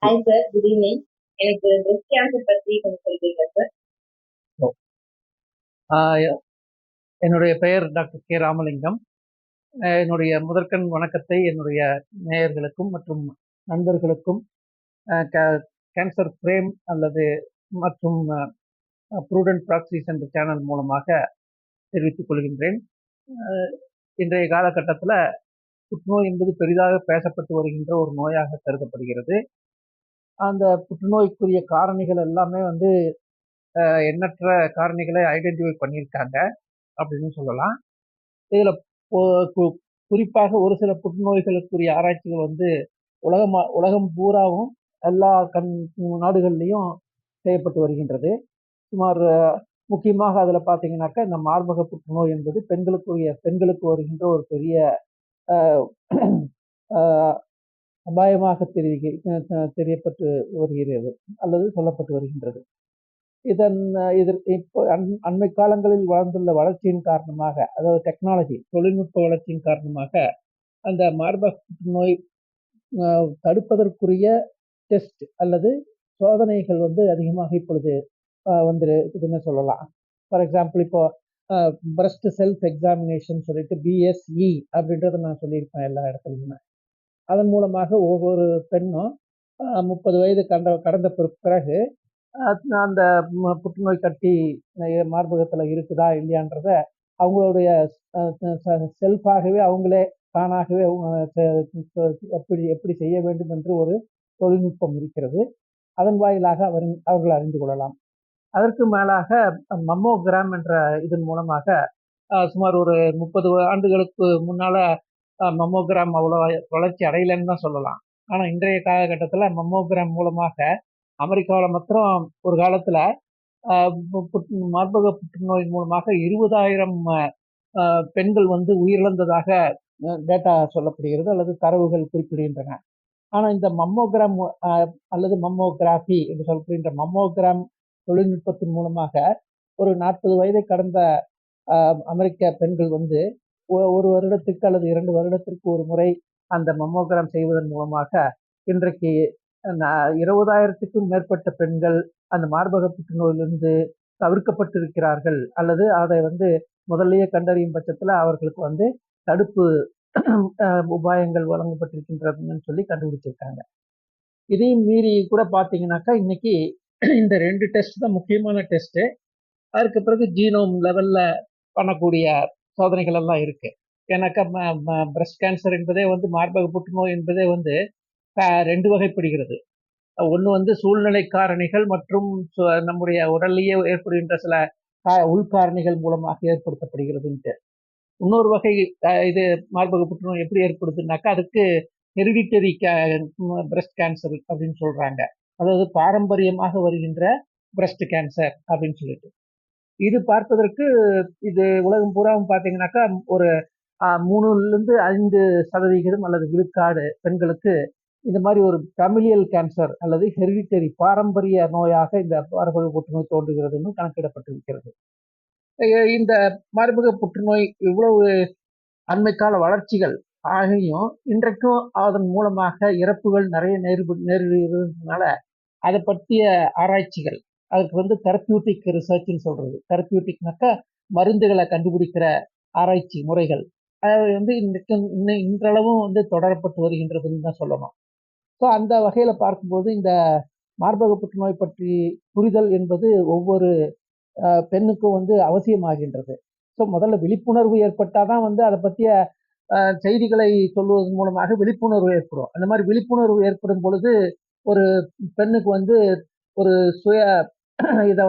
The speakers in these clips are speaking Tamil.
Hi sir, good evening. எனக்கு பிரஸ்ட் கேன்சர் பத்தி கொஞ்சம் சொல்றீங்களா சார்? ஆஹ் என்னுடைய பெயர் டாக்டர் கே ராமலிங்கம். என்னுடைய முதற்கண் வணக்கத்தை என்னுடைய நேயர்களுக்கும் மற்றும் நண்பர்களுக்கும் கேன்சர் ஃப்ரேம் அல்லது மற்றும் ப்ரூடென்ட் ப்ராக்சிஸ் என்ற சேனல் மூலமாக தெரிவித்துக் கொள்கின்றேன். இன்றைய காலகட்டத்தில் புற்றுநோய் என்பது பெரிதாக பேசப்பட்டு வருகின்ற ஒரு நோயாக கருதப்படுகிறது. அந்த புற்றுநோய்க்குரிய காரணிகள் எல்லாமே எண்ணற்ற காரணிகளை ஐடென்டிஃபை பண்ணியிருக்காங்க அப்படின்னு சொல்லலாம். இதுல குறிப்பாக ஒரு சில புற்றுநோய்களுக்குரிய ஆராய்ச்சிகள் உலகம் பூராவும் எல்லா நாடுகள்லையும் செய்யப்பட்டு வருகின்றது. சுமார் முக்கியமாக அதுல பாத்தீங்கன்னாக்கா இந்த மார்பக புற்றுநோய் என்பது பெண்களுக்கு வருகின்ற ஒரு பெரிய அபாயமாக தெரியப்பட்டு வருகிறது அல்லது சொல்லப்பட்டு வருகின்றது. இப்போ அண்மை காலங்களில் வளர்ந்துள்ள வளர்ச்சியின் காரணமாக, அதாவது டெக்னாலஜி தொழில்நுட்ப வளர்ச்சியின் காரணமாக அந்த மார்பக புற்றுநோய் தடுப்பதற்குரிய டெஸ்ட் அல்லது சோதனைகள் அதிகமாக இப்பொழுது இதுன்னு சொல்லலாம். ஃபார் எக்ஸாம்பிள் இப்போ பிரஸ்ட் செல்ஃப் எக்ஸாமினேஷன் சொல்லிட்டு பிஎஸ்இ அப்படின்றத நான் சொல்லியிருப்பேன் எல்லா இடத்துலையுமே. அதன் மூலமாக ஒவ்வொரு பெண்ணும் 30 வயது கடந்த பிறகு அந்த புற்றுநோய் கட்டி மார்பகத்துல இருக்குதா இல்லையான்றத அவங்களுடைய செல்ஃபாகவே அவங்களே தானாகவே எப்படி செய்ய வேண்டும் என்று ஒரு தொழில்நுட்பம் இருக்கிறது. அதன் வாயிலாக அவர்கள் அறிந்து கொள்ளலாம். அதற்கு மேலாக மம்மோகிராம் என்ற இதன் மூலமாக சுமார் ஒரு 30 ஆண்டுகளுக்கு முன்னால மம்மோகிராம் அவ்வளவு வளர்ச்சி அடையலன்னு தான் சொல்லலாம். ஆனா இன்றைய காலகட்டத்துல மம்மோகிராம் மூலமாக அமெரிக்காவில் மாத்திரம் ஒரு காலத்துல மார்பக புற்றுநோய் மூலமாக 20,000 பெண்கள் உயிரிழந்ததாக டேட்டா சொல்லப்படுகிறது அல்லது தரவுகள் குறிப்பிடுகின்றன. ஆனா இந்த மம்மோகிராம் அல்லது மம்மோகிராஃபி என்று சொல்லப்படுகின்ற மம்மோகிராம் தொழில்நுட்பத்தின் மூலமாக ஒரு 40 வயதை கடந்த அமெரிக்க பெண்கள் ஒரு வருடத்திற்கு அல்லது 2 வருடத்திற்கு ஒரு முறை அந்த மம்மோகிராம் செய்வதன் மூலமாக இன்றைக்கு 20,000க்கும் மேற்பட்ட பெண்கள் அந்த மார்பக புற்றுநோயிலிருந்து தவிர்க்கப்பட்டிருக்கிறார்கள் அல்லது அதை முதல்லயே கண்டறியும் பட்சத்துல அவர்களுக்கு தடுப்பு உபாயங்கள் வழங்கப்பட்டிருக்கின்றதுன்னு சொல்லி கண்டுபிடிச்சிருக்காங்க. இதையும் மீறி கூட பாத்தீங்கன்னாக்கா இன்னைக்கு இந்த 2 டெஸ்ட் தான் முக்கியமான டெஸ்ட். அதுக்கு பிறகு ஜீனோம் லெவல்ல பண்ணக்கூடிய சோதனைகள் எல்லாம் இருக்கு. ஏன்னாக்கா பிரஸ்ட் கேன்சர் என்பதே மார்பக புற்றுநோய் என்பதே 2 வகைப்படுகிறது. ஒன்று சூழ்நிலை காரணிகள் மற்றும் நம்முடைய உடல்லையே ஏற்படுகின்ற சில உள்காரணிகள் மூலமாக ஏற்படுத்தப்படுகிறதுன்ட்டு. இன்னொரு வகை இது மார்பக புற்றுநோய் எப்படி ஏற்படுதுன்னாக்கா அதுக்கு ஹெரிடிட்டரி பிரஸ்ட் கேன்சர் அப்படின்னு சொல்றாங்க. அதாவது பாரம்பரியமாக வருகின்ற பிரஸ்ட் கேன்சர் அப்படின்னு சொல்லிட்டு இது பார்ப்பதற்கு இது உலகம் பூராவும் பார்த்தீங்கன்னாக்கா ஒரு 3-5% அல்லது விழுக்காடு பெண்களுக்கு இந்த மாதிரி ஒரு ஃபேமிலியல் கேன்சர் அல்லது ஹெரிடிட்டரி பாரம்பரிய நோயாக இந்த மார்பக புற்றுநோய் தோன்றுகிறதுன்னு கணக்கிடப்பட்டிருக்கிறது. இந்த மார்பக புற்றுநோய் இவ்வளவு அண்மைக்கால வளர்ச்சிகள் ஆகியும் இன்றைக்கும் அதன் மூலமாக இறப்புகள் நிறைய நேரிடுகிறதுனால அதை பற்றிய ஆராய்ச்சிகள் அதுக்கு தெரப்பியூட்டிக் ரிசர்ச்னு சொல்றது. தெரப்பியூட்டிக்னாக்கா மருந்துகளை கண்டுபிடிக்கிற ஆராய்ச்சி முறைகள் அது இன்றளவும் தொடரப்பட்டு வருகின்றதுன்னு தான் சொல்லணும். ஸோ அந்த வகையில பார்க்கும்போது இந்த மார்பக புற்றுநோய் பற்றி புரிதல் என்பது ஒவ்வொரு பெண்ணுக்கும் அவசியமாகின்றது. ஸோ முதல்ல விழிப்புணர்வு ஏற்பட்டாதான் அதை பற்றிய செய்திகளை சொல்வதன் மூலமாக விழிப்புணர்வு ஏற்படும். அந்த மாதிரி விழிப்புணர்வு ஏற்படும் பொழுது ஒரு பெண்ணுக்கு ஒரு சுய இதை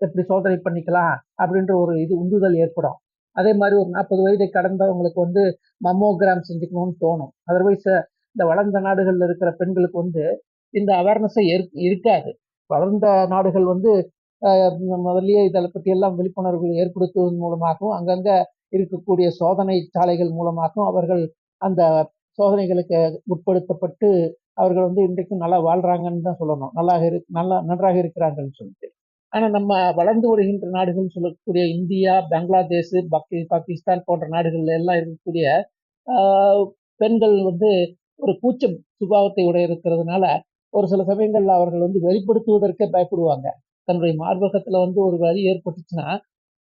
எப்படி சோதனை பண்ணிக்கலாம் அப்படின்ற ஒரு உந்துதல் ஏற்படும். அதே மாதிரி ஒரு 40 வயதை கடந்தவங்களுக்கு மம்மோகிராம் செஞ்சுக்கணும்னு தோணும். அதர்வைஸ் இந்த வளர்ந்த நாடுகள்ல இருக்கிற பெண்களுக்கு இந்த அவேர்னஸை இருக்காது. வளர்ந்த நாடுகள் முதல்லயே இதை பற்றி எல்லாம் விழிப்புணர்வு ஏற்படுத்துவதன் மூலமாகவும் அங்கங்க இருக்கக்கூடிய சோதனை சாலைகள் மூலமாகவும் அவர்கள் அந்த சோதனைகளுக்கு உட்படுத்தப்பட்டு அவர்கள் இன்றைக்கும் நல்லா வாழ்றாங்கன்னு தான் சொல்லணும். நன்றாக இருக்கிறாங்கன்னு சொல்லிட்டு. ஆனா நம்ம வளர்ந்து வருகின்ற நாடுகள் சொல்லக்கூடிய இந்தியா, பங்களாதேஷ், பாகிஸ்தான் போன்ற நாடுகள்ல எல்லாம் இருக்கக்கூடிய பெண்கள் ஒரு கூச்ச சுபாவத்தை உடைய இருக்கிறதுனால ஒரு சில சமயங்கள்ல அவர்கள் வந்து வெளிப்படுத்துவதற்கே பயப்படுவாங்க. தன்னுடைய மார்பகத்துல வந்து ஒரு வலி ஏற்பட்டுச்சுன்னா,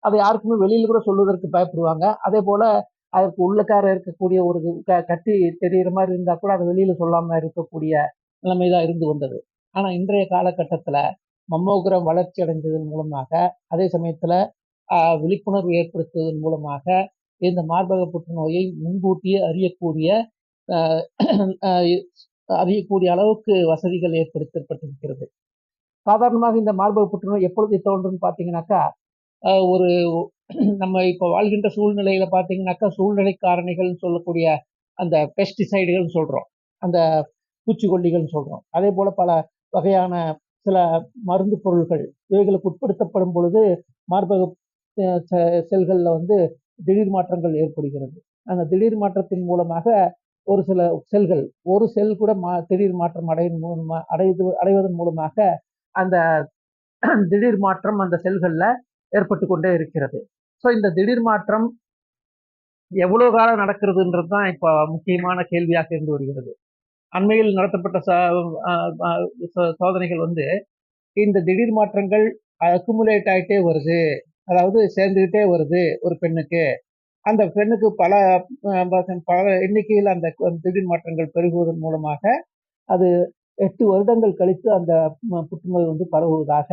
அதை யாருக்குமே வெளியில கூட சொல்வதற்கு பயப்படுவாங்க. அதேபோல அதற்கு உள்ளுக்கார இருக்கக்கூடிய ஒரு கட்டி தெரியிற மாரி இருந்தா கூட அத வெளியில சொல்லாம இருக்கக்கூடிய நிலைமை தான் இருந்து வந்தது. ஆனா இன்றைய காலகட்டத்துல மம்மோகிராம் வளர்ச்சி அடைந்ததன் மூலமாக, அதே சமயத்துல விழிப்புணர்வு ஏற்படுத்துவதன் மூலமாக இந்த மார்பக புற்றுநோயை முன்கூட்டியே அறியக்கூடிய அ அ அறியக்கூடிய அளவுக்கு வசதிகள் ஏற்படுத்தப்பட்டிருக்கிறது. சாதாரணமாக இந்த மார்பக புற்றுநோய் எப்பொழுது தோன்றும்னு பார்த்தீங்கன்னாக்கா, ஒரு நம்ம இப்போ வாழ்கின்ற சூழ்நிலையில பார்த்தீங்கன்னாக்கா, சூழ்நிலை காரணிகள்னு சொல்லக்கூடிய அந்த பெஸ்டிசைடுகள்னு சொல்றோம். அந்த பூச்சிக்கொல்லிகள்னு சொல்றோம். அதேபோல பல வகையான சில மருந்து பொருள்கள் இவைகளுக்கு உட்படுத்தப்படும் பொழுது மார்பக செல்கள்ல வந்து திடீர் மாற்றங்கள் ஏற்படுகிறது. அந்த திடீர் மாற்றத்தின் மூலமாக ஒரு சில செல்கள், ஒரு செல் கூட திடீர் மாற்றம் அடைவதன் மூலமாக அந்த திடீர் மாற்றம் அந்த செல்கள்ல ஏற்பட்டு கொண்டே இருக்கிறது. ஸோ இந்த திடீர் மாற்றம் எவ்வளவு காலம் நடக்கிறதுன்றது தான் இப்போ முக்கியமான கேள்வியாக இருந்து வருகிறது. அண்மையில் நடத்தப்பட்ட சோதனைகள் வந்து இந்த திடீர் மாற்றங்கள் அக்குமுலேட் ஆயிட்டே வருது. அதாவது சேர்ந்துகிட்டே வருது ஒரு பெண்ணுக்கு. அந்த பெண்ணுக்கு பல எண்ணிக்கையில் அந்த திடீர் மாற்றங்கள் பெருகுவதன் மூலமாக அது 8 வருடங்கள் கழித்து அந்த புற்றுநோய் வந்து பரவுவதாக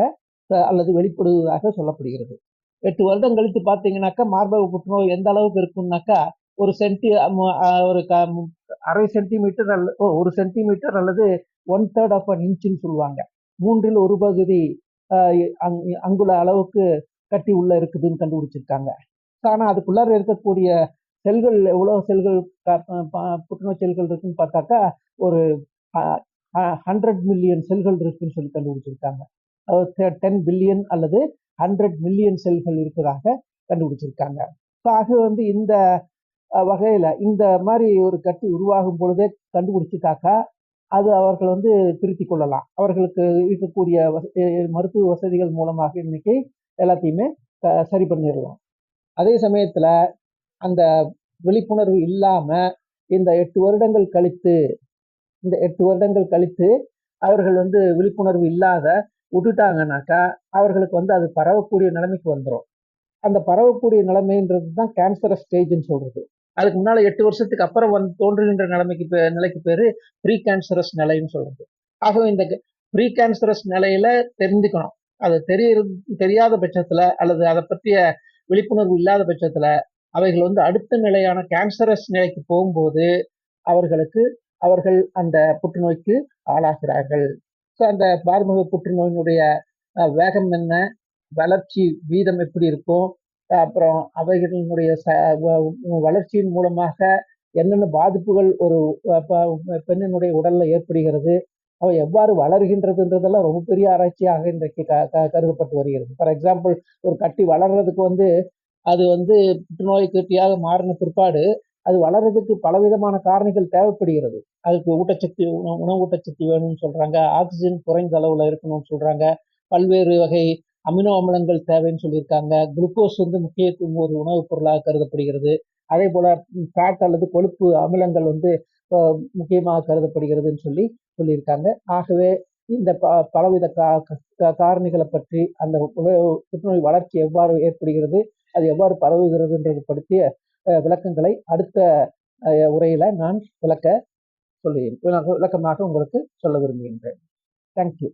அல்லது வெளிப்படுவதாக சொல்லப்படுகிறது. 8 வருடம் கழித்து பார்த்தீங்கன்னாக்கா மார்பக புற்றுநோய் எந்த அளவுக்கு இருக்கும்னாக்கா ஒரு ஒரு அரை சென்டிமீட்டர் ஒரு சென்டிமீட்டர் அல்லது 1/3 ஆஃப் அன் இன்ச்சுன்னு சொல்லுவாங்க. 3ல் ஒரு பகுதி அங்குல அளவுக்கு கட்டி உள்ள இருக்குதுன்னு கண்டுபிடிச்சிருக்காங்க. ஆனா அதுக்குள்ளார இருக்கக்கூடிய செல்கள் எவ்வளவு செல்கள் புற்றுநோய் செல்கள் இருக்குன்னு பார்த்தாக்கா ஒரு 100 மில்லியன் செல்கள் இருக்குன்னு சொல்லி கண்டுபிடிச்சிருக்காங்க. 10 பில்லியன் அல்லது 100 மில்லியன் செல்கள் இருக்கிறதாக கண்டுபிடிச்சிருக்காங்க. ஆக வந்து இந்த வகையில இந்த மாதிரி ஒரு கட்டி உருவாகும் பொழுதே கண்டுபிடிச்சிட்டாக்கா அது அவர்கள் வந்து திருத்திக் கொள்ளலாம். அவர்களுக்கு இருக்கக்கூடிய மருத்துவ வசதிகள் மூலமாக இன்னைக்கு எல்லாத்தையுமே சரி பண்ணிடலாம். அதே சமயத்துல அந்த விழிப்புணர்வு இல்லாம இந்த 8 வருடங்கள் கழித்து அவர்கள் வந்து விழிப்புணர்வு இல்லாத விட்டுட்டாங்கன்னாக்கா அவர்களுக்கு வந்து அது பரவக்கூடிய நிலைமைக்கு வந்துடும். அந்த பரவக்கூடிய நிலைமைன்றது தான் கேன்சரஸ் ஸ்டேஜ்னு சொல்றது. அதுக்கு முன்னால 8 வருஷத்துக்கு அப்புறம் வந்து தோன்றுகின்ற நிலைக்கு பேரு ப்ரீ கேன்சரஸ் நிலைன்னு சொல்றது. ஆகவே இந்த ப்ரீ கேன்சரஸ் நிலையில தெரிஞ்சுக்கணும். அது தெரியாத பட்சத்துல அல்லது அதை பற்றிய விழிப்புணர்வு இல்லாத பட்சத்துல அவைகள் வந்து அடுத்த நிலையான கேன்சரஸ் நிலைக்கு போகும்போது அவர்கள் அந்த புற்றுநோய்க்கு ஆளாகிறார்கள். ஸோ அந்த மார்பக புற்றுநோயினுடைய வேகம் என்ன, வளர்ச்சி வீதம் எப்படி இருக்கும், அப்புறம் அவைகளினுடைய வளர்ச்சியின் மூலமாக என்னென்ன பாதிப்புகள் ஒரு பெண்ணினுடைய உடல்ல ஏற்படுகிறது, அவை எவ்வாறு வளர்கின்றதுன்றதெல்லாம் ரொம்ப பெரிய ஆராய்ச்சியாக இன்றைக்கு கருதப்பட்டு வருகிறது. ஃபார் எக்ஸாம்பிள் ஒரு கட்டி வளர்றதுக்கு வந்து அது வந்து புற்றுநோய் கட்டியாக மாறின பிற்பாடு அது வளர்றதுக்கு பலவிதமான காரணிகள் தேவைப்படுகிறது. அதுக்கு உணவு ஊட்டச்சத்து வேணும்னு சொல்றாங்க, ஆக்சிஜன் குறைந்த அளவுல இருக்கணும்னு சொல்றாங்க, பல்வேறு வகை அமினோ அமிலங்கள் தேவைன்னு சொல்லியிருக்காங்க, குளுக்கோஸ் வந்து முக்கியத்துவம் ஒரு உணவுப் பொருளாக கருதப்படுகிறது, அதே போல ஃபேட் அல்லது கொழுப்பு அமிலங்கள் வந்து முக்கியமாக கருதப்படுகிறதுன்னு சொல்லியிருக்காங்க. ஆகவே இந்த பலவித காரணிகளை பற்றி அந்த புற்றுநோய் வளர்ச்சி எவ்வாறு ஏற்படுகிறது, அது எவ்வாறு பரவுகிறதுன்றது பற்றிய விளக்கங்களை அடுத்த உரையில நான் விளக்கமாக உங்களுக்கு சொல்ல விரும்புகின்றேன். தேங்க்யூ.